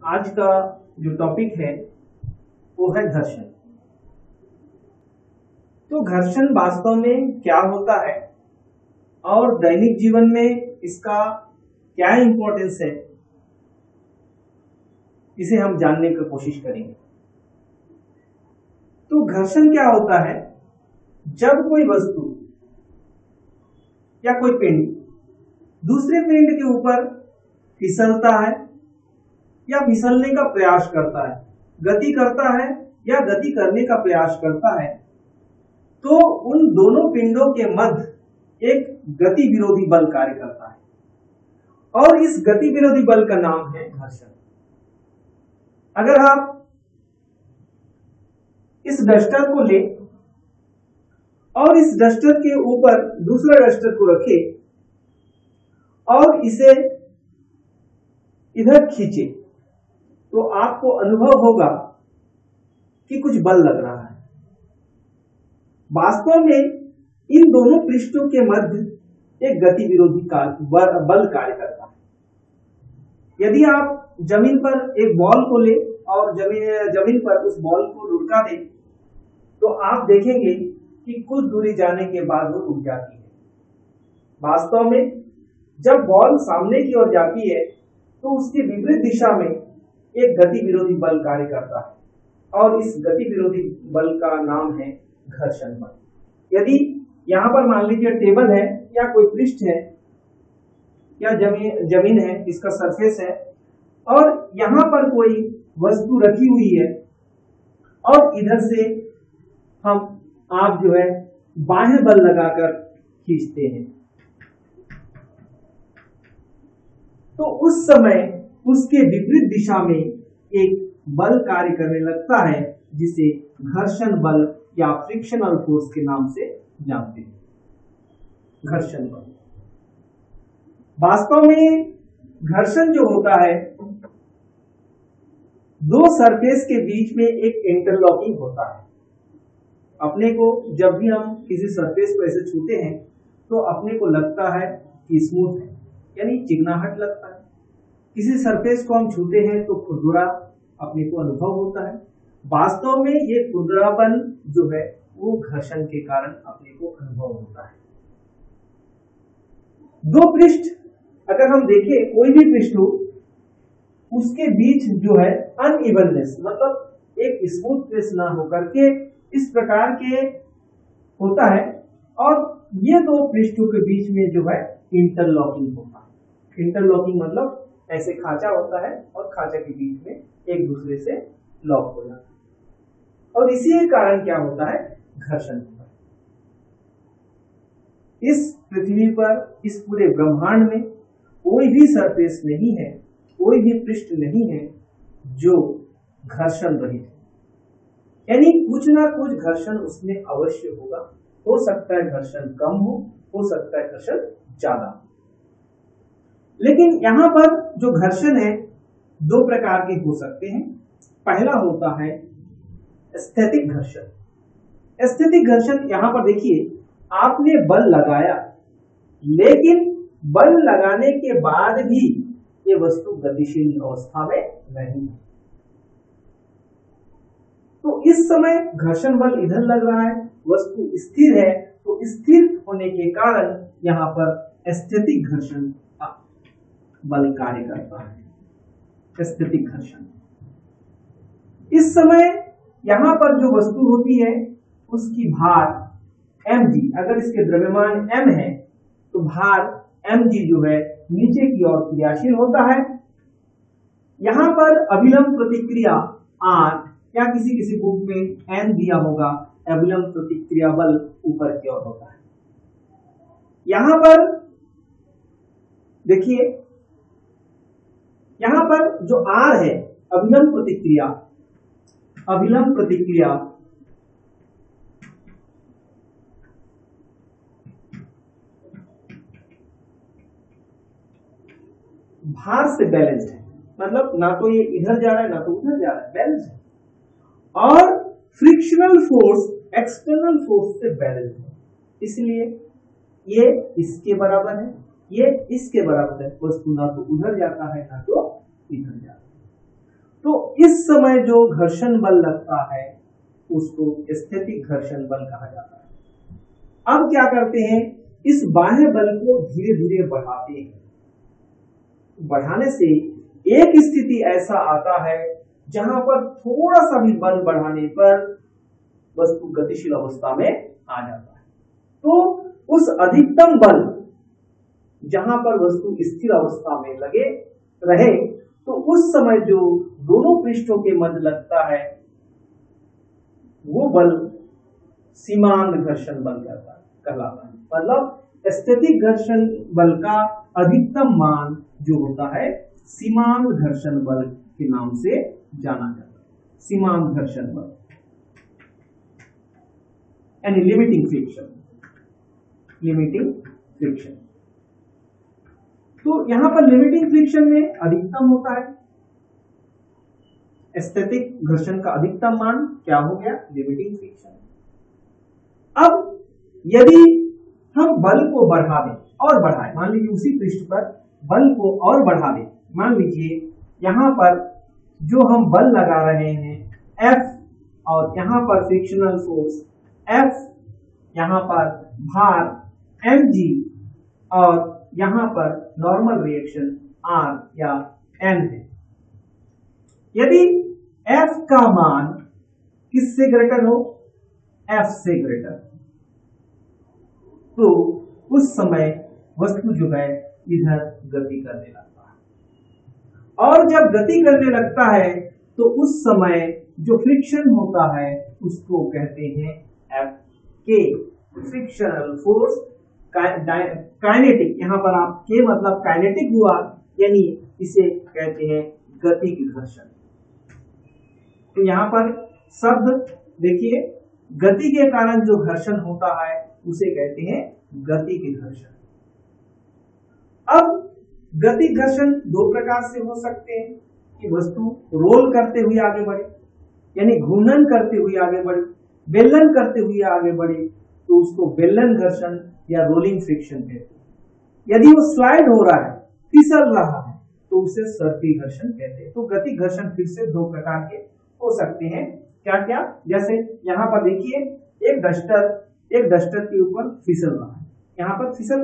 आज का जो टॉपिक है वो है घर्षण। तो घर्षण वास्तव में क्या होता है और दैनिक जीवन में इसका क्या इंपॉर्टेंस है, इसे हम जानने की कोशिश करेंगे। तो घर्षण क्या होता है? जब कोई वस्तु या कोई पिंड दूसरे पिंड के ऊपर फिसलता है या फिसलने का प्रयास करता है, गति करता है या गति करने का प्रयास करता है, तो उन दोनों पिंडों के मध्य एक गति विरोधी बल कार्य करता है और इस गति विरोधी बल का नाम है घर्षण। अगर आप इस डस्टर को ले और इस डस्टर के ऊपर दूसरा डस्टर को रखे और इसे इधर खींचे, तो आपको अनुभव होगा कि कुछ बल लग रहा है। वास्तव में इन दोनों पृष्ठों के मध्य एक गति विरोधी बल कार्य करता है। यदि आप जमीन पर एक बॉल को ले और जमीन पर उस बॉल को लुढ़का दें, तो आप देखेंगे कि कुछ दूरी जाने के बाद वो रुक जाती है। वास्तव में जब बॉल सामने की ओर जाती है तो उसकी विपरीत दिशा में एक गति विरोधी बल कार्य करता है और इस गति विरोधी बल का नाम है घर्षण बल। यदि यहाँ पर मान लीजिए टेबल है या कोई पृष्ठ है या जमीन है, इसका सरफेस है, और यहाँ पर कोई वस्तु रखी हुई है और इधर से आप जो है बाह्य बल लगाकर खींचते हैं, तो उस समय उसके विपरीत दिशा में एक बल कार्य करने लगता है जिसे घर्षण बल या फ्रिक्शनल फोर्स के नाम से जानते हैं। घर्षण बल वास्तव में घर्षण जो होता है, दो सरफेस के बीच में एक इंटरलॉकिंग होता है। अपने को जब भी हम किसी सरफेस को ऐसे छूते हैं तो अपने को लगता है कि स्मूथ है, यानी चिकनाहट लगता है। किसी सरफेस को हम छूते हैं तो खुरदुरा अपने को अनुभव होता है। वास्तव में ये खुरदुरापन जो है वो घर्षण के कारण अपने को अनुभव होता है। दो पृष्ठ अगर हम देखें, कोई भी पृष्ठ हो, उसके बीच जो है अनइवननेस, मतलब एक स्मूथनेस ना होकर के इस प्रकार के होता है, और ये दो पृष्ठों के बीच में जो है इंटरलॉकिंग होता है। इंटरलॉकिंग मतलब ऐसे खांचा होता है और खांचा के बीच में एक दूसरे से लॉक हो जाता है, और इसी के कारण क्या होता है? घर्षण होता है। इस पृथ्वी पर, इस पूरे ब्रह्मांड में कोई भी सरफेस नहीं है, कोई भी पृष्ठ नहीं है जो घर्षण रहित है, यानी कुछ ना कुछ घर्षण उसमें अवश्य होगा। हो सकता है घर्षण कम हो सकता है घर्षण ज्यादा हो। लेकिन यहाँ पर जो घर्षण है दो प्रकार के हो सकते हैं। पहला होता है स्थैतिक घर्षण। स्थैतिक घर्षण, यहाँ पर देखिए, आपने बल लगाया, लेकिन बल लगाने के बाद भी ये वस्तु गतिशील अवस्था में नहीं है, तो इस समय घर्षण बल इधर लग रहा है, वस्तु स्थिर है, तो स्थिर होने के कारण यहाँ पर स्थैतिक घर्षण बल कार्य करता है। स्थैतिक घर्षण, इस समय यहाँ पर जो वस्तु होती है उसकी भार mg, अगर इसके द्रव्यमान m है तो भार mg जो है नीचे की ओर क्रियाशील होता है। यहाँ पर अभिलंब प्रतिक्रिया R, या किसी बुक में n दिया होगा, अभिलंब प्रतिक्रिया बल ऊपर की ओर होता है। यहाँ पर देखिए, यहाँ पर जो R है, अभिलंब प्रतिक्रिया भार से बैलेंस्ड है, मतलब ना तो ये इधर जा रहा है ना तो उधर जा रहा है, बैलेंस है। और फ्रिक्शनल फोर्स एक्सटर्नल फोर्स से बैलेंस है, इसलिए ये इसके बराबर है, ये इसके बराबर है। वस्तु ना तो उधर जाता है ना तो इधर जाता है। तो इस समय जो घर्षण बल लगता है उसको स्थैतिक घर्षण बल कहा जाता है। अब क्या करते हैं, इस बाह्य बल को धीरे धीरे बढ़ाते हैं। बढ़ाने से एक स्थिति ऐसा आता है जहां पर थोड़ा सा भी बल बढ़ाने पर वस्तु गतिशील अवस्था में आ जाता है। तो उस अधिकतम बल जहां पर वस्तु स्थिर अवस्था में लगे रहे, तो उस समय जो दोनों पृष्ठों के मध्य लगता है वो बल सीमांत घर्षण बल कहलाता है। मतलब स्थैतिक घर्षण बल का अधिकतम मान जो होता है सीमांत घर्षण बल के नाम से जाना जाता है। सीमांत घर्षण बल यानी लिमिटिंग फ्रिक्शन। लिमिटिंग फ्रिक्शन, तो यहां पर लिमिटिंग फ्रिक्शन में अधिकतम होता है। स्थैतिक घर्षण का अधिकतम मान क्या हो गया, लिमिटिंग फ्रिक्शन। अब यदि हम बल को बढ़ा दें और बढ़ाएं, मान लीजिए उसी पृष्ठ पर बल को और बढ़ा दें, मान लीजिए यहां पर जो हम बल लगा रहे हैं F, और यहां पर फ्रिक्शनल फोर्स F, यहां पर भार mg, और यहां पर नॉर्मल रिएक्शन R या N है। यदि F का मान किससे ग्रेटर हो, F से ग्रेटर, तो उस समय वस्तु जो है इधर गति करने लगता है, और जब गति करने लगता है तो उस समय जो फ्रिक्शन होता है उसको कहते हैं Fk, फ्रिक्शनल फोर्स काइनेटिक। यहां पर आप के मतलब काइनेटिक हुआ, यानी इसे कहते हैं गतिक घर्षण। तो यहां पर शब्द देखिए, गति के कारण जो घर्षण होता है उसे कहते हैं गतिक घर्षण। अब गतिक घर्षण दो प्रकार से हो सकते हैं कि वस्तु रोल करते हुए आगे बढ़े, यानी घूर्णन करते हुए आगे बढ़े, बेलन करते हुए आगे बढ़े, तो उसको बेलन घर्षण या रोलिंग फ्रिक्शन कहते हैं। यदि वो स्लाइड हो रहा है, फिसल रहा है, तो उसे सर्पी घर्षण कहते हैं। तो गति घर्षण फिर से दो प्रकार के हो सकते हैं। क्या क्या, जैसे यहाँ पर देखिए एक डस्टर के ऊपर फिसल रहा है, यहाँ पर फिसल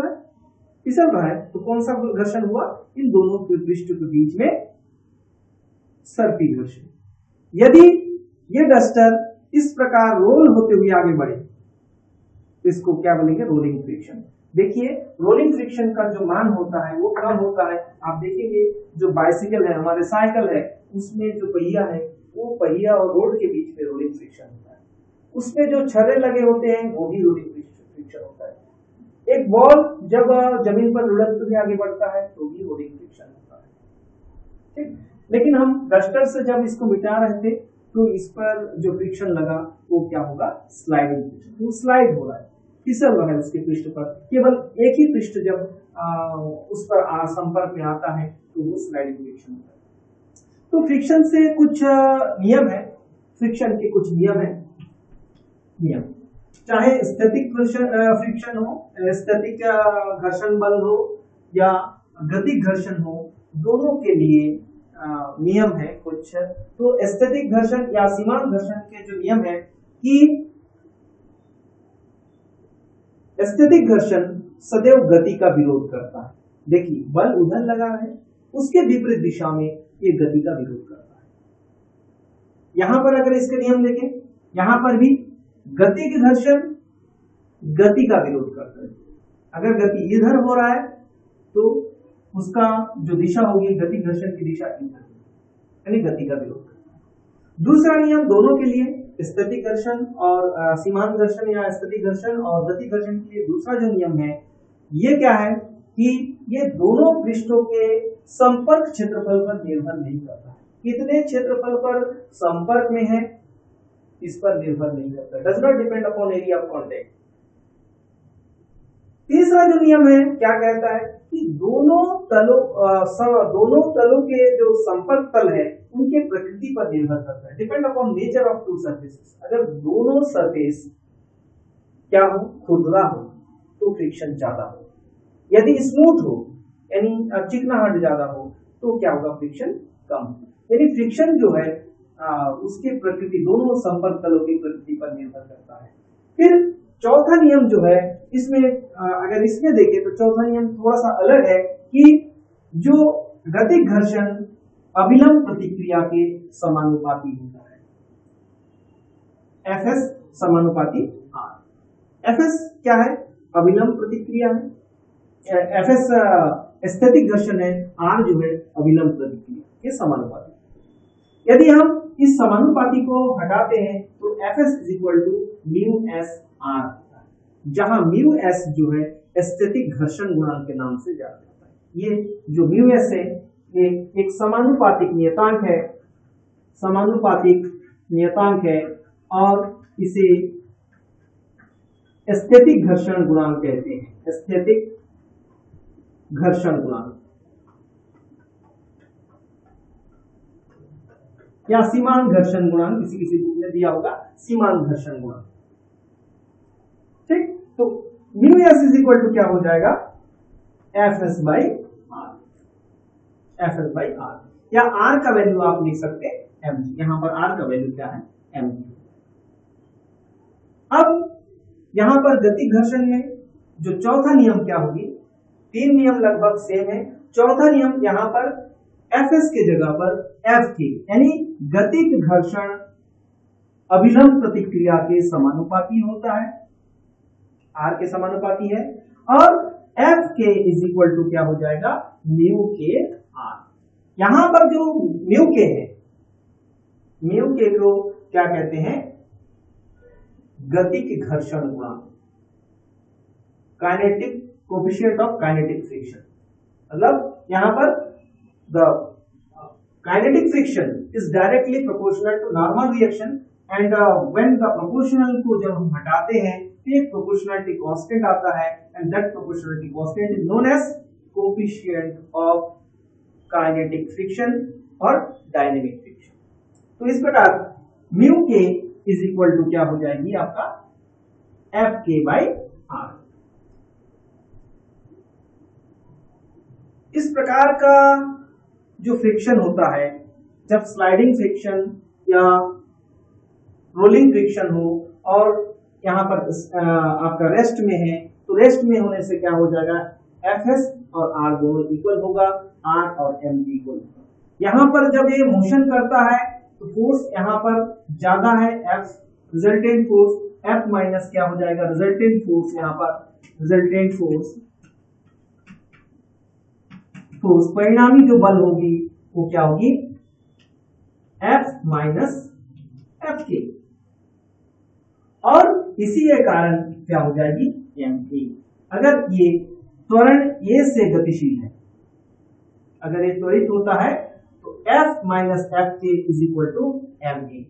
रहा है, तो कौन सा घर्षण हुआ, इन दोनों पृष्ठ के बीच में सर्पी घर्षण। यदि ये डस्टर इस प्रकार रोल होते हुए आगे बढ़े, इसको क्या बोलेंगे, रोलिंग फ्रिक्शन। देखिए रोलिंग फ्रिक्शन का जो मान होता है वो कम होता है। आप देखेंगे जो बाइसिकल है, हमारे साइकिल है, उसमें जो पहिया है वो पहिया और रोड के बीच में रोलिंग फ्रिक्शन होता है। उसमें जो छर्रे लगे होते हैं वो भी रोलिंग फ्रिक्शन होता है। एक बॉल जब जमीन पर लुढ़कते हुए आगे बढ़ता है तो भी रोलिंग फ्रिक्शन होता है, ठीक। लेकिन हम डस्टर से जब इसको मिटा रहे थे तो इस पर जो फ्रिक्शन लगा वो क्या होगा, स्लाइडिंग फ्रिक्शन। वो स्लाइड हो रहा है, फिसल रहा है उसके पृष्ठ पर। केवल एक ही पृष्ठ जब उस पर संपर्क में आता है तो वो स्लाइडिंग फ्रिक्शन होता है। तो फ्रिक्शन से कुछ नियम है, फ्रिक्शन के कुछ नियम है। नियम चाहे स्थैतिक फ्रिक्शन हो, स्थैतिक घर्षण बल हो या गतिक घर्षण हो, दोनों के लिए नियम है कुछ। तो स्थैतिक घर्षण या सीमांत घर्षण के जो नियम है कि स्थैतिक घर्षण सदैव गति का विरोध करता है। देखिए बल उधर लगा है, उसके विपरीत दिशा में ये गति का विरोध करता है। यहां पर अगर इसके नियम देखें, यहां पर भी गति की घर्षण गति का विरोध करता है। अगर गति इधर हो रहा है तो उसका जो दिशा होगी गति घर्षण की दिशा इधर, यानी गति का विरोध करता है। दूसरा नियम दोनों के लिए, स्थैतिक घर्षण और सीमांत घर्षण या स्थैतिक घर्षण और गति घर्षण के लिए दूसरा जो नियम है ये क्या है कि ये दोनों पृष्ठों के संपर्क क्षेत्रफल पर निर्भर नहीं करता है। कितने क्षेत्रफल पर संपर्क में है इस पर निर्भर नहीं करता, does not depend upon area of contact. तीसरा जो नियम है क्या कहता है कि दोनों तलों के जो संपर्क तल है उनके प्रकृति पर निर्भर करता है, depend upon nature of to surfaces. अगर दोनों सरफेस क्या हो, खुरदरा हो तो फ्रिक्शन ज्यादा हो, यदि स्मूथ हो यानी चिकनाहट ज्यादा हो तो क्या होगा, फ्रिक्शन कम। यानी फ्रिक्शन जो है उसकी प्रकृति, दोनों संपर्क तलों की प्रकृति पर निर्भर करता है। फिर चौथा नियम जो है इसमें अगर इसमें देखें तो चौथा नियम थोड़ा सा अलग है कि जो गतिक घर्षण अभिलंब प्रतिक्रिया के समानुपाती होता है। एफएस समानुपाती आर। एफएस क्या है? अभिलंब प्रतिक्रिया है। एफएस स्थैतिक घर्षण है, आर जो है अभिलंब प्रतिक्रिया के समानुपाती। यदि हम इस समानुपाती को हटाते हैं तो FS is equal to mu S R, जहां म्यू एस जो है स्थैतिक घर्षण गुणांक के नाम से जाना जाता है। ये जो म्यू एस है ये एक समानुपातिक नियतांक है, समानुपातिक नियतांक है और इसे स्थैतिक घर्षण गुणांक कहते हैं। स्थैतिक घर्षण गुणांक या सीमांत घर्षण गुणांक, किसी किसी बुक में दिया होगा सीमांत घर्षण गुणांक। ठीक, तो mu S is equal to क्या हो जाएगा? F S by R. F S by R, या आर का वैल्यू आप लिख सकते हैं एम जी। यहां पर आर का वैल्यू क्या है? M G. अब यहां पर गति घर्षण में जो चौथा नियम क्या होगी? तीन नियम लगभग सेम है। चौथा नियम यहां पर एफ एस के जगह पर एफ के, यानी गतिक घर्षण अभिलंब प्रतिक्रिया के समानुपाती होता है, आर के समानुपाती है। और F K is equal to क्या हो जाएगा? म्यू के आर। यहां पर जो म्यू के है, म्यू के को क्या कहते हैं? गतिक घर्षण गुणांक, kinetic coefficient of kinetic friction. मतलब यहां पर the kinetic friction is directly proportional to normal reaction and when the proportional को जब हम हटाते हैं तो एक प्रोपोर्शनलिटी कांस्टेंट आता है and that proportionality constant is known as coefficient of kinetic friction और डायनेमिक फ्रिक्शन। तो इस प्रकार म्यू के इज इक्वल टू क्या हो जाएगी आपका? एफ के बाई आर। इस प्रकार का जो फ्रिक्शन होता है, जब स्लाइडिंग फ्रिक्शन या रोलिंग फ्रिक्शन हो और यहां पर आपका रेस्ट में है, तो रेस्ट में होने से क्या हो जाएगा? एफ एस और आर दोनों इक्वल होगा, आर और एम इक्वल होगा। यहां पर जब ये मोशन करता है तो फोर्स यहां पर ज्यादा है, F resultant force, F minus क्या हो जाएगा? Resultant force. यहां पर रिजल्टेंट फोर्स परिणामी जो बल होगी वो क्या होगी? एफ माइनस एफ के, और इसी के कारण क्या हो जाएगी? एम के। अगर ये त्वरण ए से गतिशील है, अगर ये त्वरित होता है तो F minus F K is equal to M A.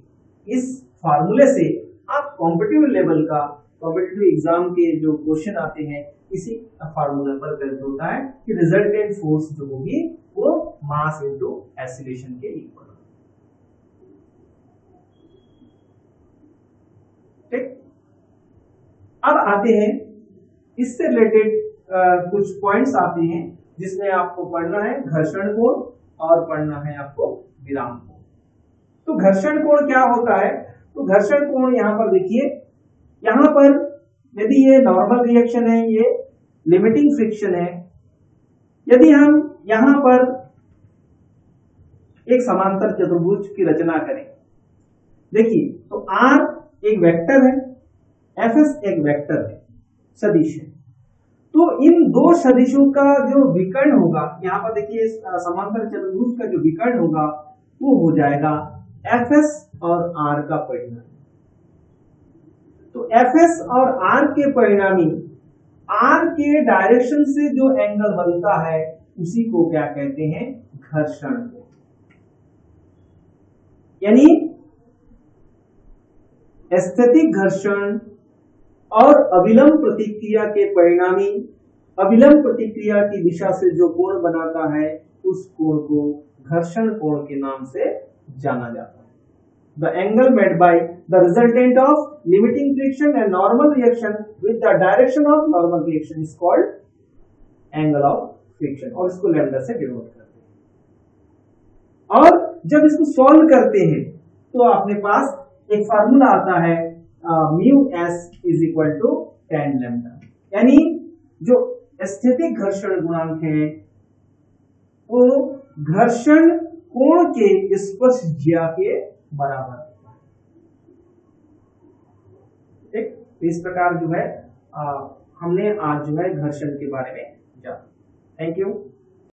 इस फॉर्मूले से आप कॉम्पिटिटिव लेवल का, कॉम्पिटिटिव एग्जाम के जो क्वेश्चन आते हैं इसी फार्मूला पर बेस्ड होता है कि रिजल्टेंट फोर्स जो होगी वो मास इनटू एक्सीलरेशन के इक्वल। ठीक, अब आते हैं इससे रिलेटेड कुछ पॉइंट्स आते हैं जिसमें आपको पढ़ना है घर्षण कोण और पढ़ना है आपको विराम कोण। तो घर्षण कोण क्या होता है? तो घर्षण कोण यहां पर देखिए, यहां पर यदि ये नॉर्मल रिएक्शन है, ये लिमिटिंग फ्रिक्शन है, यदि हम यहां पर एक समांतर चतुर्भुज की रचना करें, देखिए तो आर एक वेक्टर है, एफ एस एक वेक्टर है, सदिश है। तो इन दो सदिशों का जो विकर्ण होगा, यहां पर देखिए समांतर चतुर्भुज का जो विकर्ण होगा वो हो जाएगा एफ एस और आर का परिणाम। तो एफ एस और आर के परिणामी आर के डायरेक्शन से जो एंगल बनता है उसी को क्या कहते हैं? घर्षण कोण। यानी स्थैतिक घर्षण और अभिलंब प्रतिक्रिया के परिणामी अभिलंब प्रतिक्रिया की दिशा से जो कोण बनाता है उस कोण को घर्षण कोण के नाम से जाना जाता है। The angle made by the resultant of limiting friction and normal reaction with the direction of normal reaction is called angle of friction, और इसको लैम्डा से डिनोट करते हैं। और जब इसको सॉल्व करते हैं तो अपने पास एक फार्मूला आता है mu S is equal to tan lambda, यानी जो स्थैतिक घर्षण गुणांक है वो घर्षण कोण के स्पर्श ज्या के बराबर होता है। ठीक, इस प्रकार जो है हमने आज जो है घर्षण के बारे में जाना। Thank you.